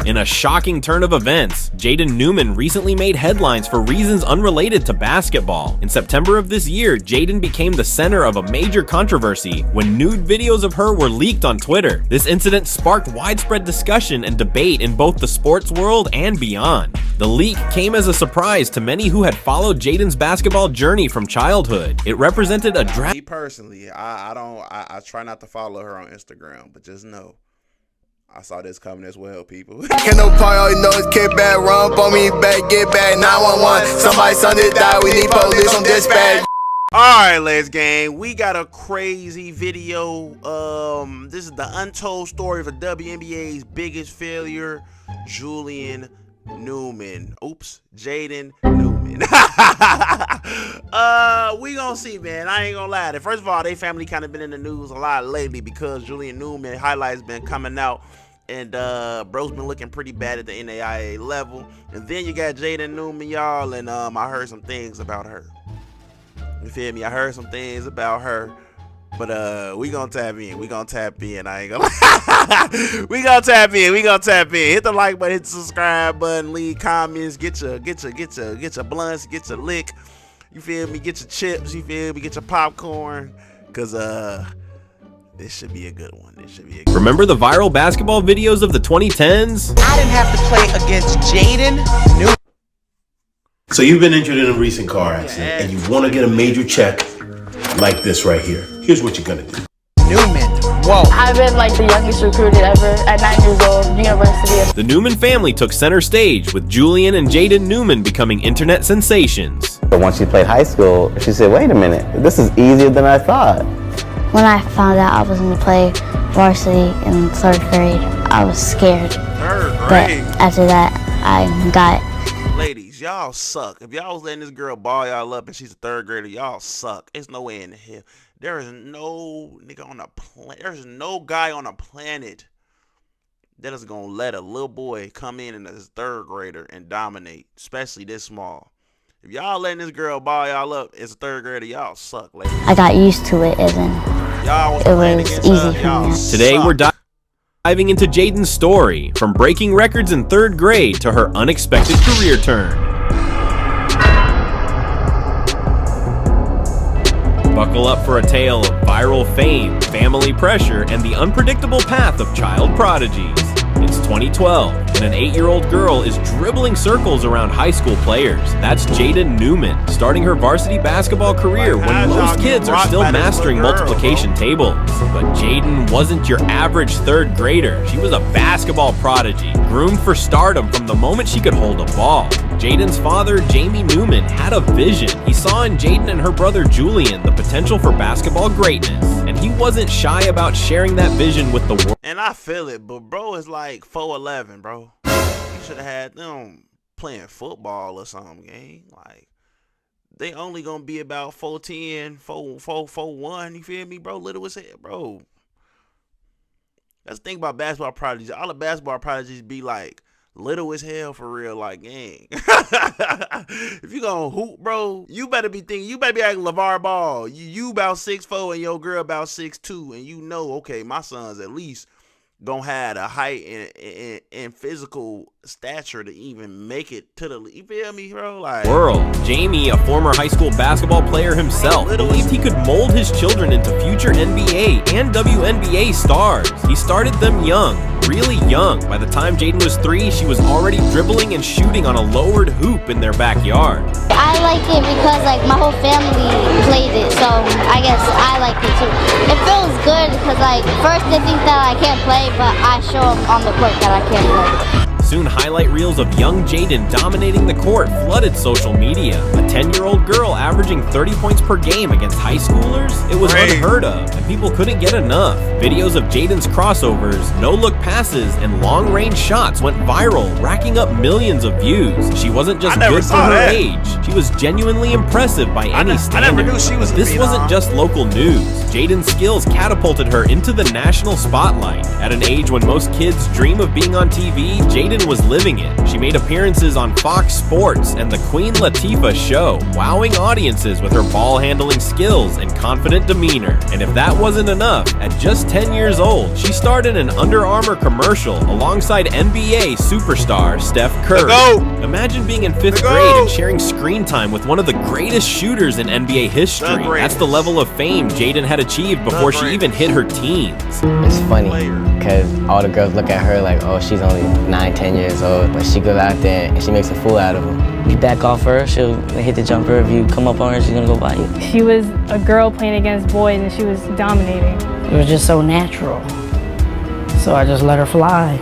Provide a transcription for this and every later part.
In a shocking turn of events, Jaden Newman recently made headlines for reasons unrelated to basketball. In September of this year, Jaden became the center of a major controversy when nude videos of her were leaked on Twitter. This incident sparked widespread discussion and debate in both the sports world and beyond. The leak came as a surprise to many who had followed Jaden's basketball journey from childhood. It represented a Me personally, I try not to follow her on Instagram, but just know I saw this coming as well, people. Can no part, all you know is kick back, run for me back, get back, 911. Somebody's son did die, we need police on dispatch. Alright, let's gang. We got a crazy video. This is the untold story of the WNBA's biggest failure, Julian Newman. Oops, Jaden Newman. We gonna see, man. I ain't gonna lie. First of all, they family kind of been in the news a lot lately because Julian Newman highlights been coming out, and bro's been looking pretty bad at the NAIA level. And then you got Jaden Newman, y'all, and I heard some things about her. You feel me? I heard some things about her. But we gonna tap in. We gonna tap in. I ain't gonna lie. We gonna tap in. We gonna tap in. Hit the like button, hit the subscribe button, leave comments, get your blunts, get your lick. You feel me? Get your chips. You feel me? Get your popcorn. Cause this should be a good one. This should be a good Remember the viral basketball videos of the 2010s? I didn't have to play against Jaden Newman. So you've been injured in a recent car accident and you want to get a major check like this right here. Here's what you're gonna do. Newman, whoa. I've been like the youngest recruited ever at 9 years old, University. The Newman family took center stage with Julian and Jaden Newman becoming internet sensations. But once she played high school, she said, wait a minute, this is easier than I thought. When I found out I was going to play varsity in 3rd grade, I was scared. 3rd grade? But after that, I got it. Ladies, y'all suck. If y'all was letting this girl ball y'all up and she's a 3rd grader, y'all suck. There's no way in the hell. There is no nigga on the planet. There's no guy on the planet that is gonna let a little boy come in as a 3rd grader and dominate, especially this small. If y'all letting this girl ball y'all up as a 3rd grader, y'all suck, ladies. I got used to it, and y'all it was easy for me. Today we're diving into Jaden's story, from breaking records in 3rd grade to her unexpected career turn. Buckle up for a tale of viral fame, family pressure, and the unpredictable path of child prodigies. It's 2012, and an 8-year-old girl is dribbling circles around high school players. That's Jaden Newman, starting her varsity basketball career when most kids are still mastering multiplication tables. But Jaden wasn't your average 3rd grader. She was a basketball prodigy, groomed for stardom from the moment she could hold a ball. Jaden's father, Jamie Newman, had a vision. He saw in Jaden and her brother Julian the potential for basketball greatness, and he wasn't shy about sharing that vision with the world. And I feel it, but bro is like 4'11", bro. You should have had them playing football or something, gang. Like, they only gonna be about 4'10", 4'1", you feel me, bro? Little as hell, bro. That's the thing about basketball prodigies. All the basketball prodigies be like little as hell for real, like, gang. If you gonna hoop, bro, you better be thinking, you better be like LeVar Ball. You about 6'4" and your girl about 6'2", and you know, okay, my son's at least gonna have a height and physical stature to even make it to the, you feel me, bro? Like, world. Jamie, a former high school basketball player himself, believed he could mold his children into future NBA and WNBA stars. He started them young, really young. By the time Jaden was 3, she was already dribbling and shooting on a lowered hoop in their backyard. I like it because like my whole family played it, so I guess I like it too. It feels good because like first they think that I can't play, but I show them on the court that I can play. Soon, highlight reels of young Jaden dominating the court flooded social media. A 10-year-old girl averaging 30 points per game against high schoolers? It was unheard of, and people couldn't get enough. Videos of Jaden's crossovers, no-look passes, and long-range shots went viral, racking up millions of views. She wasn't just good for her age. She was genuinely impressive by any standard. I never knew she was This wasn't just local news. Jaden's skills catapulted her into the national spotlight. At an age when most kids dream of being on TV, Jaden was living it. She made appearances on Fox Sports and the Queen Latifah show, wowing audiences with her ball handling skills and confident demeanor. And if that wasn't enough, at just 10 years old, she starred in an Under Armour commercial alongside NBA superstar Steph Curry. Imagine being in 5th grade and sharing screen time with one of the greatest shooters in NBA history. That's the level of fame Jaden had achieved before she even hit her teens. It's funny because all the girls look at her like, oh, she's only 9, 10 years old, but she goes out there and she makes a fool out of them. You back off her, she'll hit the jumper. If you come up on her, she's gonna go by you. She was a girl playing against boys and she was dominating. It was just so natural, so I just let her fly.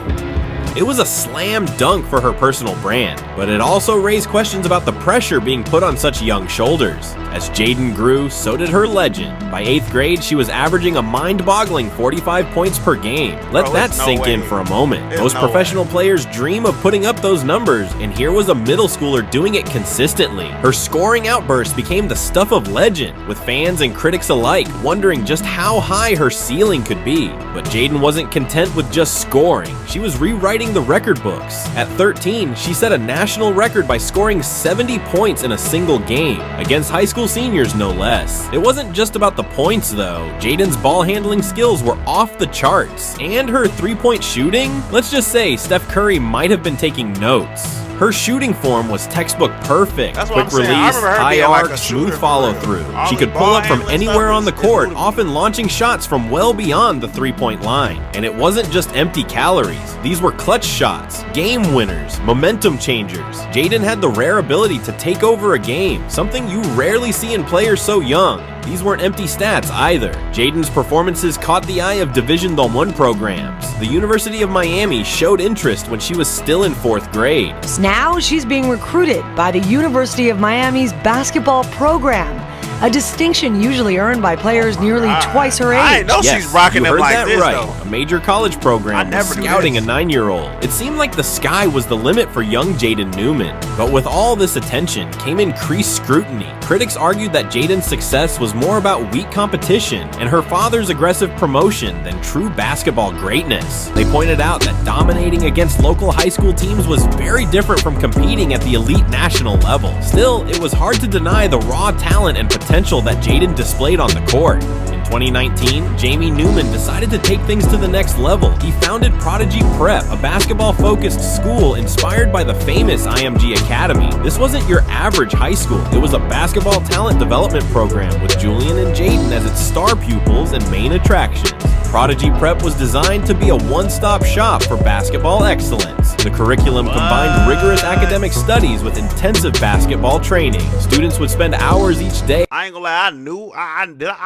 It was a slam dunk for her personal brand, but it also raised questions about the pressure being put on such young shoulders. As Jaden grew, so did her legend. By 8th grade, she was averaging a mind-boggling 45 points per game. Let that sink in for a moment. Most professional players dream of putting up those numbers, and here was a middle schooler doing it consistently. Her scoring outburst became the stuff of legend, with fans and critics alike wondering just how high her ceiling could be. But Jaden wasn't content with just scoring. She was rewriting the record books. At 13, she set a national record by scoring 70 points in a single game, against high school seniors no less. It wasn't just about the points though. Jaden's ball handling skills were off the charts, and her three-point shooting? Let's just say Steph Curry might have been taking notes. Her shooting form was textbook perfect. Quick release, high arc, smooth follow through. She could pull up from anywhere on the court, often launching shots from well beyond the three-point line. And it wasn't just empty calories. These were clutch shots, game winners, momentum changers. Jaden had the rare ability to take over a game, something you rarely see in players so young. These weren't empty stats either. Jaden's performances caught the eye of Division I programs. The University of Miami showed interest when she was still in 4th grade. Now she's being recruited by the University of Miami's basketball program, a distinction usually earned by players nearly twice her age. I know she's rocking them like this, right. though. A major college program was scouting a 9-year-old. It seemed like the sky was the limit for young Jaden Newman. But with all this attention came increased scrutiny. Critics argued that Jaden's success was more about weak competition and her father's aggressive promotion than true basketball greatness. They pointed out that dominating against local high school teams was very different from competing at the elite national level. Still, it was hard to deny the raw talent and potential that Jaden displayed on the court. In 2019, Jamie Newman decided to take things to the next level. He founded Prodigy Prep, a basketball-focused school inspired by the famous IMG Academy. This wasn't your average high school. It was a basketball talent development program with Julian and Jaden as its star pupils and main attractions. Prodigy Prep was designed to be a one-stop shop for basketball excellence. The curriculum combined rigorous academic studies with intensive basketball training. Students would spend hours each day. I ain't gonna lie, I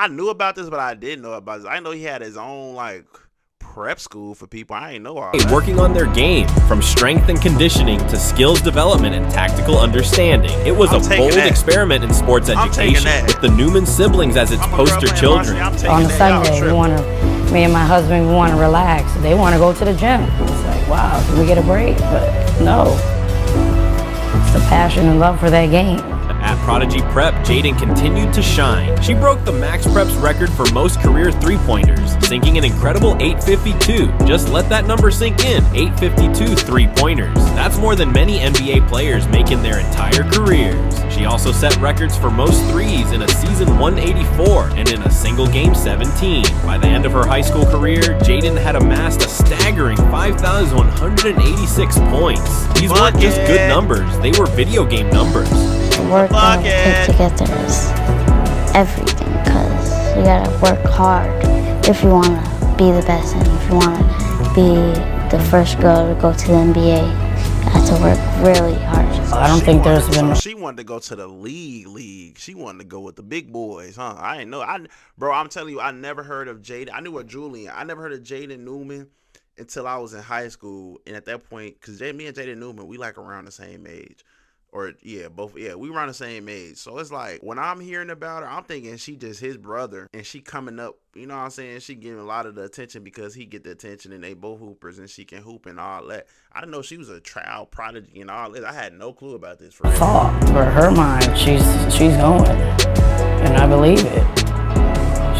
knew about this, but I didn't know about this. I know he had his own like prep school for people. I ain't know all that. Working on their game, from strength and conditioning to skills development and tactical understanding. It was a bold experiment in sports education, with the Newman siblings as its poster children. On Sunday, me and my husband, we want to relax. They want to go to the gym. It's like, wow, can we get a break? But no, it's the passion and love for that game. At Prodigy Prep, Jaden continued to shine. She broke the Max Prep's record for most career three-pointers, sinking an incredible 852. Just let that number sink in, 852 three-pointers. That's more than many NBA players make in their entire careers. She also set records for most threes in a season 184 and in a single game 17. By the end of her high school career, Jaden had amassed a staggering 5,186 points. These weren't just good numbers, they were video game numbers. The work that it takes to get there is everything, because you gotta work hard if you wanna be the best, and if you wanna be the first girl to go to the NBA, you have to work really hard. I don't think there's been. She wanted to go to the league. She wanted to go with the big boys, huh? I didn't know. Bro, I'm telling you, I never heard of Jaden. I knew of Julian. I never heard of Jaden Newman until I was in high school, and at that point, because me and Jaden Newman, we like around the same age. Or we around the same age. So it's like when I'm hearing about her, I'm thinking she just his brother, and she coming up, you know what I'm saying? She getting a lot of the attention because he get the attention, and they both hoopers, and she can hoop and all that. I didn't know she was a child prodigy and all this. I had no clue about this. For her mind, she's going, and I believe it.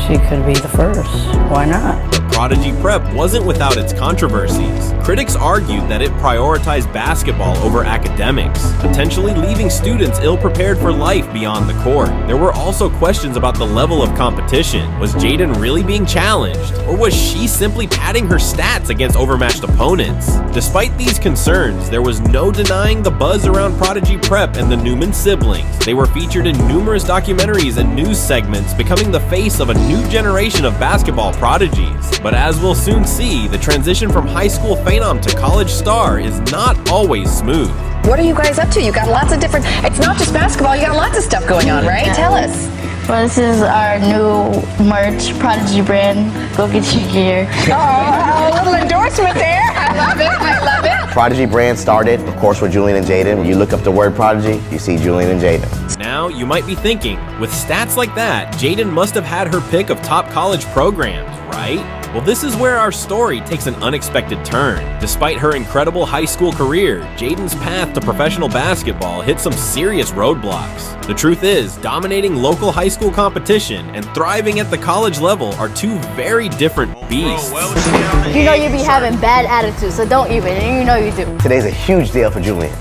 she could be the first. Why not? Prodigy Prep wasn't without its controversies. Critics argued that it prioritized basketball over academics, potentially leaving students ill-prepared for life beyond the court. There were also questions about the level of competition. Was Jaden really being challenged? Or was she simply padding her stats against overmatched opponents? Despite these concerns, there was no denying the buzz around Prodigy Prep and the Newman siblings. They were featured in numerous documentaries and news segments, becoming the face of a new generation of basketball prodigies. But as we'll soon see, the transition from high school phenom to college star is not always smooth. What are you guys up to? You got lots of different, it's not just basketball, you got lots of stuff going on, right? Tell us. Well, this is our new merch, Prodigy brand. Go get your gear. Oh, a little endorsement there. I love it. I love it. Prodigy brand started, of course, with Julian and Jaden. When you look up the word Prodigy, you see Julian and Jaden. Now, you might be thinking, with stats like that, Jaden must have had her pick of top college programs, right? Well, this is where our story takes an unexpected turn. Despite her incredible high school career, Jaden's path to professional basketball hit some serious roadblocks. The truth is, dominating local high school competition and thriving at the college level are two very different beasts. You know you be having bad attitude, so don't even, and you know you do. Today's a huge deal for Julian.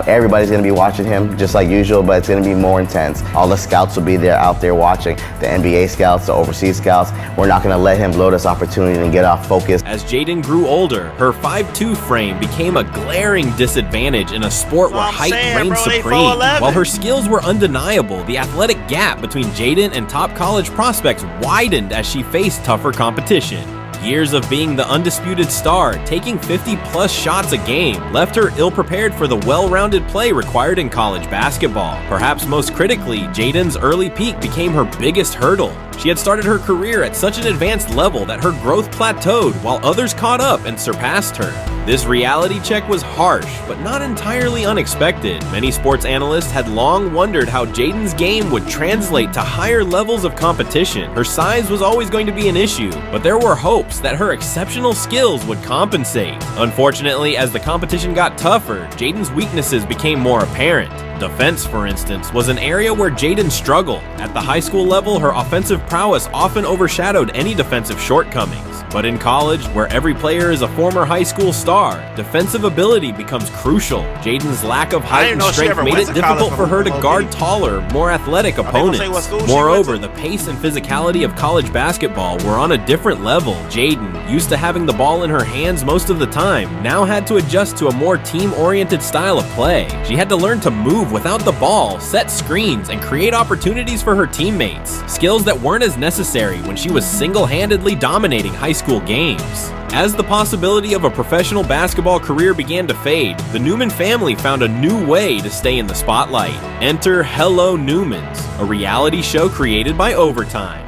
Everybody's going to be watching him just like usual, but it's going to be more intense. All the scouts will be there out there watching, the NBA scouts, the overseas scouts. We're not going to let him blow this opportunity and get off focus. As Jaden grew older, her 5'2" frame became a glaring disadvantage in a sport where height reigned supreme. While her skills were undeniable, the athletic gap between Jaden and top college prospects widened as she faced tougher competition. Years of being the undisputed star, taking 50-plus shots a game, left her ill-prepared for the well-rounded play required in college basketball. Perhaps most critically, Jaden's early peak became her biggest hurdle. She had started her career at such an advanced level that her growth plateaued while others caught up and surpassed her. This reality check was harsh, but not entirely unexpected. Many sports analysts had long wondered how Jaden's game would translate to higher levels of competition. Her size was always going to be an issue, but there were hopes that her exceptional skills would compensate. Unfortunately, as the competition got tougher, Jaden's weaknesses became more apparent. Defense, for instance, was an area where Jaden struggled. At the high school level, her offensive prowess often overshadowed any defensive shortcomings. But in college, where every player is a former high school star, defensive ability becomes crucial. Jaden's lack of height and strength made it difficult for her to guard taller, more athletic opponents. Moreover, the pace and physicality of college basketball were on a different level. Jaden, used to having the ball in her hands most of the time, now had to adjust to a more team-oriented style of play. She had to learn to move without the ball, set screens, and create opportunities for her teammates. Skills that weren't as necessary when she was single-handedly dominating high school games. As the possibility of a professional basketball career began to fade, the Newman family found a new way to stay in the spotlight. Enter Hello Newmans, a reality show created by Overtime.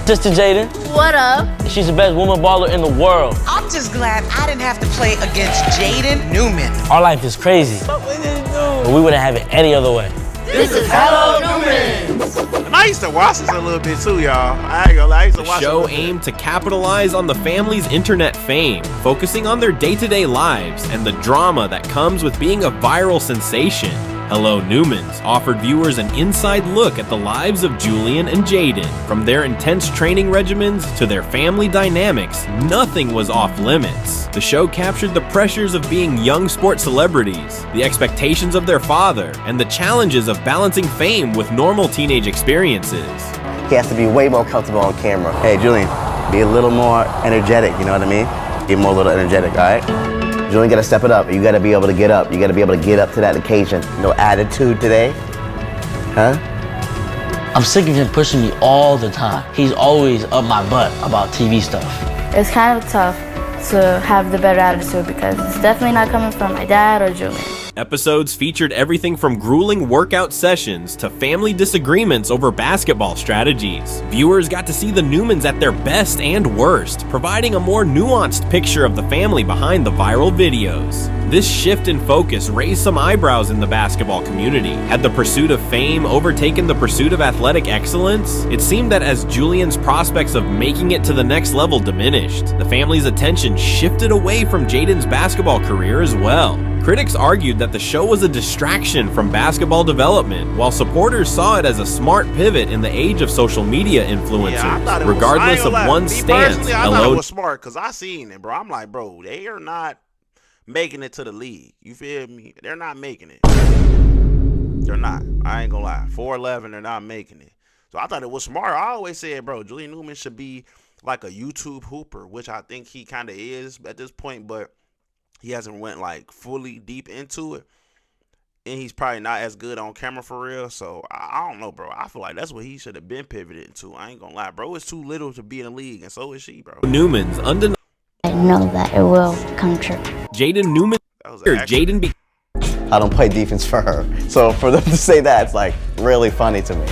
Sister Jaden. What up? She's the best woman baller in the world. I'm just glad I didn't have to play against Jaden Newman. Our life is crazy, but we wouldn't have it any other way. This is Hello Newman. And I used to watch this a little bit too, y'all. I ain't gonna lie, I used to watch The show aimed to capitalize on the family's internet fame, focusing on their day-to-day lives and the drama that comes with being a viral sensation. Hello Newmans offered viewers an inside look at the lives of Julian and Jaden. From their intense training regimens to their family dynamics, nothing was off limits. The show captured the pressures of being young sports celebrities, the expectations of their father, and the challenges of balancing fame with normal teenage experiences. He has to be way more comfortable on camera. Hey, Julian, be a little more energetic, you know what I mean? Be more a little energetic, all right? Julian, gotta step it up. You gotta be able to get up. You gotta be able to get up to that occasion. No attitude today, huh? I'm sick of him pushing me all the time. He's always up my butt about TV stuff. It's kind of tough to have the better attitude because it's definitely not coming from my dad or Julian. Episodes featured everything from grueling workout sessions to family disagreements over basketball strategies. Viewers got to see the Newmans at their best and worst, providing a more nuanced picture of the family behind the viral videos. This shift in focus raised some eyebrows in the basketball community. Had the pursuit of fame overtaken the pursuit of athletic excellence? It seemed that as Julian's prospects of making it to the next level diminished, the family's attention shifted away from Jaden's basketball career as well. Critics argued that the show was a distraction from basketball development, while supporters saw it as a smart pivot in the age of social media influencers. Regardless of one's stance, I thought it was smart because I seen it, bro. I'm like, bro, they are not making it to the league. You feel me? They're not making it. They're not. I ain't gonna lie. 4'11", they're not making it. So I thought it was smart. I always said, bro, Julian Newman should be like a YouTube hooper, which I think he kind of is at this point, but he hasn't went like fully deep into it, and he's probably not as good on camera for real. So I don't know, bro. I feel like that's what he should have been pivoted into. I ain't gonna lie, bro. It's too little to be in the league, and so is she, bro. Newman's undeniable. I know that it will come true. Jaden Newman. I don't play defense for her, so for them to say that, it's like really funny to me.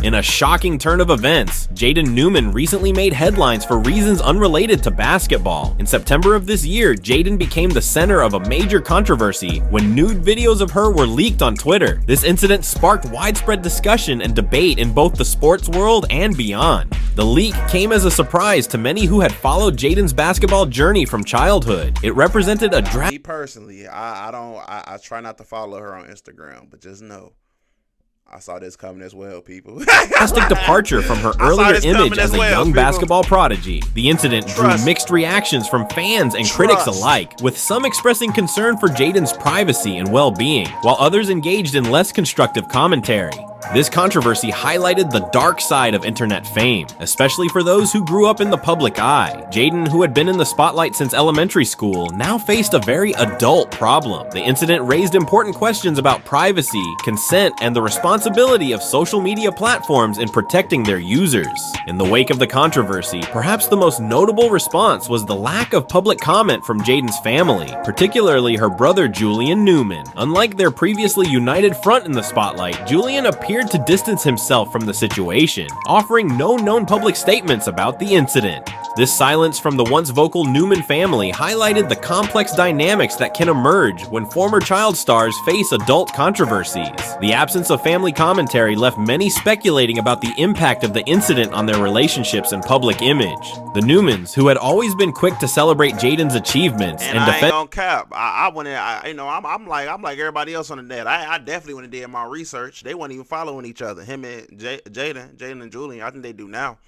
In a shocking turn of events, Jaden Newman recently made headlines for reasons unrelated to basketball. In September of this year, Jaden became the center of a major controversy when nude videos of her were leaked on Twitter. This incident sparked widespread discussion and debate in both the sports world and beyond. The leak came as a surprise to many who had followed Jaden's basketball journey from childhood. It represented a Me personally, I try not to follow her on Instagram, but just know I saw this coming as well, people. Drastic departure from her earlier image as a young basketball prodigy. The incident drew mixed reactions from fans and critics alike, with some expressing concern for Jaden's privacy and well-being, while others engaged in less constructive commentary. This controversy highlighted the dark side of internet fame, especially for those who grew up in the public eye. Jaden, who had been in the spotlight since elementary school, now faced a very adult problem. The incident raised important questions about privacy, consent, and the responsibility of social media platforms in protecting their users. In the wake of the controversy, perhaps the most notable response was the lack of public comment from Jaden's family, particularly her brother Julian Newman. Unlike their previously united front in the spotlight, Julian appeared to distance himself from the situation, offering no known public statements about the incident. This silence from the once vocal Newman family highlighted the complex dynamics that can emerge when former child stars face adult controversies. The absence of family commentary left many speculating about the impact of the incident on their relationships and public image. The Newmans, who had always been quick to celebrate Jaden's achievements and I ain't gonna cap. I'm like everybody else on the net. I definitely went and did my research. They weren't even following each other. Him and Jaden and Julian. I think they do now.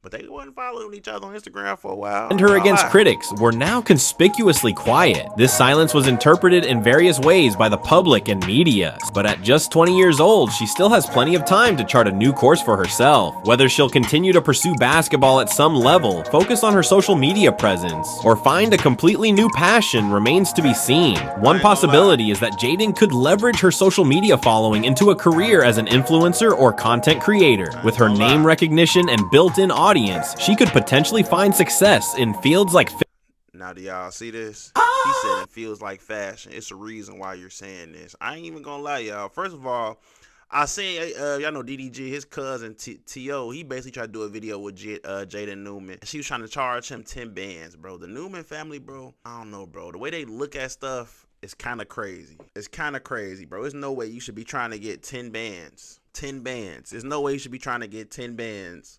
But they wasn't following each other on Instagram for a while. And her against critics were now conspicuously quiet. This silence was interpreted in various ways by the public and media. But at just 20 years old, she still has plenty of time to chart a new course for herself. Whether she'll continue to pursue basketball at some level, focus on her social media presence, or find a completely new passion remains to be seen. One possibility is that Jaden could leverage her social media following into a career as an influencer or content creator. With her name recognition and built-in audience, she could potentially find success in fields like. Now, do y'all see this? He said it feels like fashion. It's a reason why you're saying this. I ain't even gonna lie, y'all. First of all, I seen y'all know DDG, his cousin T.O. He basically tried to do a video with Jaden Newman. She was trying to charge him 10 bands, bro. The Newman family, bro. I don't know, bro. The way they look at stuff is kind of crazy. It's kind of crazy, bro. There's no way you should be trying to get 10 bands. 10 bands. There's no way you should be trying to get 10 bands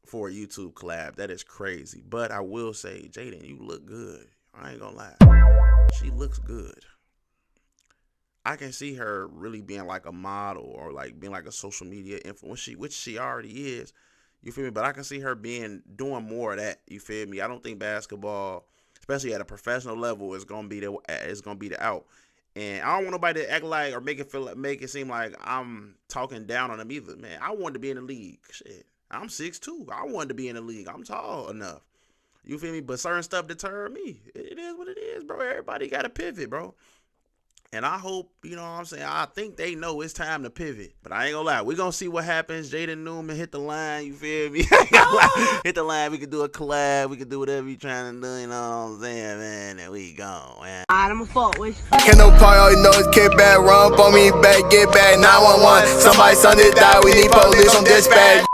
for a YouTube collab. That is crazy. But I will say, Jaden, you look good. I ain't gonna lie. She looks good. I can see her really being like a model or like being like a social media influencer, which she already is. You feel me? But I can see her doing more of that. You feel me? I don't think basketball, especially at a professional level, is gonna be the out. And I don't want nobody to act like or make it seem like I'm talking down on them either. Man, I wanted to be in the league. Shit. I'm 6'2". I wanted to be in the league. I'm tall enough. You feel me? But certain stuff deterred me. It is what it is, bro. Everybody got to pivot, bro. And I hope, you know what I'm saying, I think they know it's time to pivot. But I ain't gonna lie. We're gonna see what happens. Jaden Newman hit the line. You feel me? Hit the line. We could do a collab. We could do whatever you trying to do. You know what I'm saying, man? And we gone, man. I'm a fault with Can't no part, all you know is kick back, run up on me back, get back, 911. Somebody's son did die, we need police on dispatch.